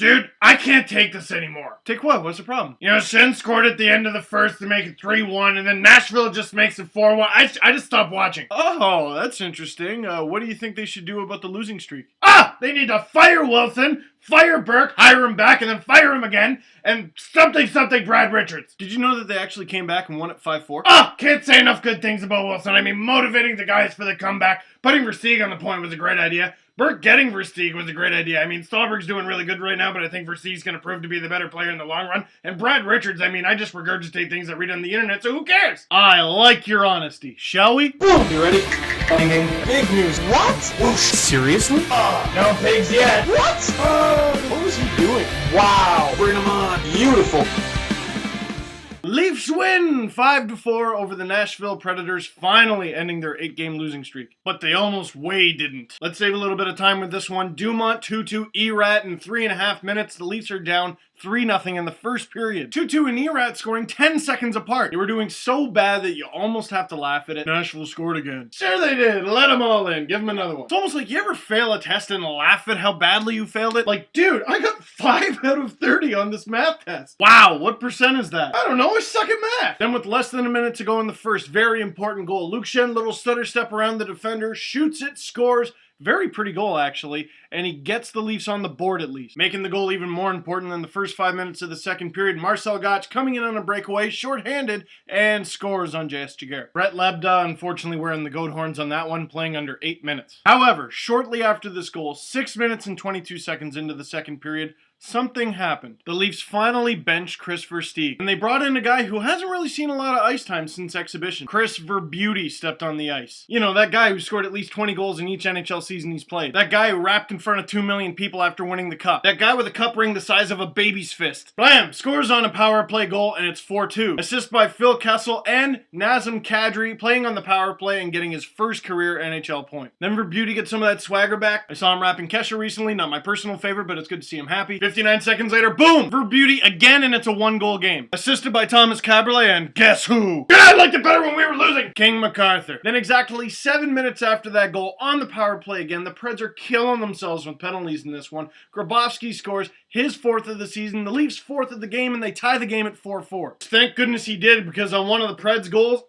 Dude, I can't take this anymore. Take what? What's the problem? You know, Shen scored at the end of the first to make it 3-1, and then Nashville just makes it 4-1. I just stopped watching. Oh, that's interesting. What do you think they should do about the losing streak? They need to fire Wilson, fire Burke, hire him back, and then fire him again, and something Brad Richards. Did you know that they actually came back and won at 5-4? Can't say enough good things about Wilson. I mean, motivating the guys for the comeback, putting Versteeg on the point was a great idea. Burke getting Versteeg was a great idea. I mean, Stallberg's doing really good right now, but I think Versteeg's going to prove to be the better player in the long run. And Brad Richards, I mean, I just regurgitate things I read on the internet, so who cares? I like your honesty. Shall we? Boom! You ready? Big news. What? Whoosh. Seriously? No pigs yet. What? What was he doing? Wow. Bring him on. Beautiful. Leafs win 5-4 over the Nashville Predators, finally ending their 8-game losing streak. But they almost way didn't. Let's save a little bit of time with this one. Dumont 2-2 Erat in 3.5 minutes. The Leafs are down 3-0 in the first period. 2-2 and Erat scoring 10 seconds apart. They were doing so bad that you almost have to laugh at it. Nashville scored again. Sure they did. Let them all in. Give them another one. It's almost like you ever fail a test and laugh at how badly you failed it. Like, dude, I got 5 out of 30 on this math test. Wow, what percent is that? I don't know. I suck at math. Then with less than a minute to go in the first, very important goal. Luke Schenn, little stutter step around the defender, shoots it, scores. Very pretty goal, actually, and he gets the Leafs on the board at least. Making the goal even more important than the first 5 minutes of the second period, Marcel Gotch coming in on a breakaway, short-handed, and scores on J.S. Giguère. Brett Lebda, unfortunately, wearing the goat horns on that one, playing under 8 minutes. However, shortly after this goal, 6 minutes and 22 seconds into the second period, something happened. The Leafs finally benched Chris Versteeg, and they brought in a guy who hasn't really seen a lot of ice time since exhibition. Chris Verbeauty stepped on the ice. You know, that guy who scored at least 20 goals in each NHL season he's played. That guy who rapped in front of 2 million people after winning the cup. That guy with a cup ring the size of a baby's fist. Blam! Scores on a power play goal, and it's 4-2. Assist by Phil Kessel and Nazem Kadri playing on the power play and getting his first career NHL point. Then Verbeauty gets some of that swagger back. I saw him rapping Kesha recently, not my personal favorite, but it's good to see him happy. 59 seconds later, boom! Verbeauty again, and it's a 1-goal game. Assisted by Thomas Caberlet, and guess who? Yeah, I liked it better when we were losing. King MacArthur. Then exactly 7 minutes after that goal, on the power play again, the Preds are killing themselves with penalties in this one. Grabowski scores his 4th of the season, the Leafs' 4th of the game, and they tie the game at 4-4. Thank goodness he did, because on one of the Preds' goals,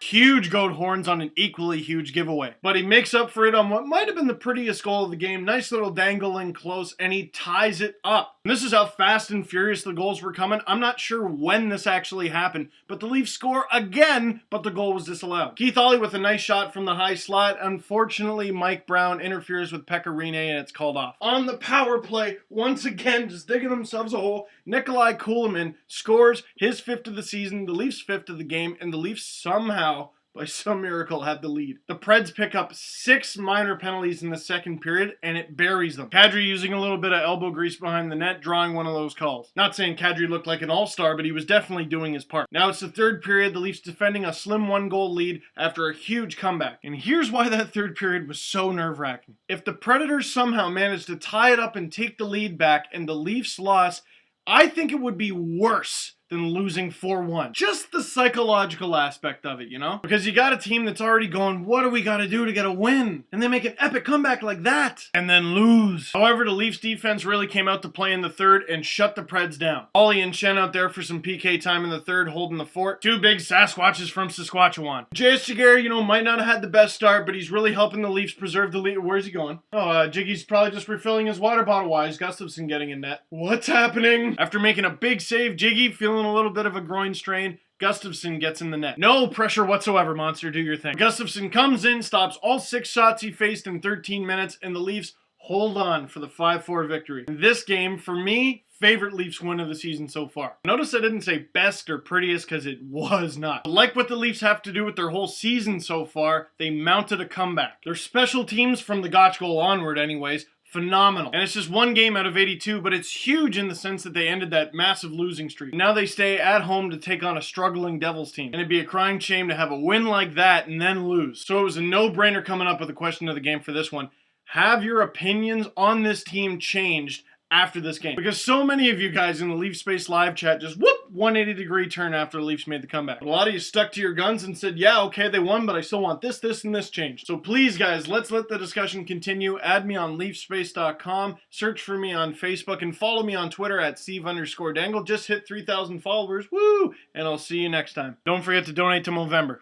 huge goat horns on an equally huge giveaway. But he makes up for it on what might have been the prettiest goal of the game. Nice little dangle in close, and he ties it up. And this is how fast and furious the goals were coming. I'm not sure when this actually happened, but the Leafs score again, but the goal was disallowed. Keith Ollie with a nice shot from the high slot. Unfortunately, Mike Brown interferes with Pecorine, and it's called off. On the power play, once again, just digging themselves a hole, Nikolai Kulemin scores his 5th of the season, the Leafs' 5th of the game, and the Leafs somehow, by some miracle, have the lead. The Preds pick up 6 minor penalties in the second period, and it buries them. Kadri using a little bit of elbow grease behind the net, drawing one of those calls. Not saying Kadri looked like an all-star, but he was definitely doing his part. Now it's the third period, the Leafs defending a slim 1-goal lead after a huge comeback. And here's why that third period was so nerve-wracking. If the Predators somehow managed to tie it up and take the lead back, and the Leafs lost, I think it would be worse than losing 4-1. Just the psychological aspect of it, you know? Because you got a team that's already going, what do we got to do to get a win? And they make an epic comeback like that, and then lose. However, the Leafs defense really came out to play in the third and shut the Preds down. Ollie and Schenn out there for some PK time in the third, holding the fort. 2 big Sasquatches from Saskatchewan. J.S. Giguère, you know, might not have had the best start, but he's really helping the Leafs preserve the lead. Where's he going? Jiggy's probably just refilling his water bottle. Why is Gustafsson getting in net? What's happening? After making a big save, Jiggy feeling a little bit of a groin strain. Gustafsson gets in the net. No pressure whatsoever, Monster. Do your thing. Gustafsson comes in, stops all 6 shots he faced in 13 minutes, and the Leafs hold on for the 5-4 victory. This game, for me, favorite Leafs win of the season so far. Notice I didn't say best or prettiest because it was not. Like what the Leafs have to do with their whole season so far, they mounted a comeback. Their special teams from the Gotch goal onward anyways, phenomenal. And it's just 1 game out of 82, but it's huge in the sense that they ended that massive losing streak. Now they stay at home to take on a struggling Devils team. And it'd be a crying shame to have a win like that and then lose. So it was a no-brainer coming up with the question of the game for this one. Have your opinions on this team changed after this game. Because so many of you guys in the Leaf Space live chat just 180-degree turn after the Leafs made the comeback. But a lot of you stuck to your guns and said, yeah, okay, they won, but I still want this, this, and this changed. So please, guys, let's let the discussion continue. Add me on leafspace.com, search for me on Facebook, and follow me on Twitter at Steve_Dangle. Just hit 3,000 followers, woo! And I'll see you next time. Don't forget to donate to Movember.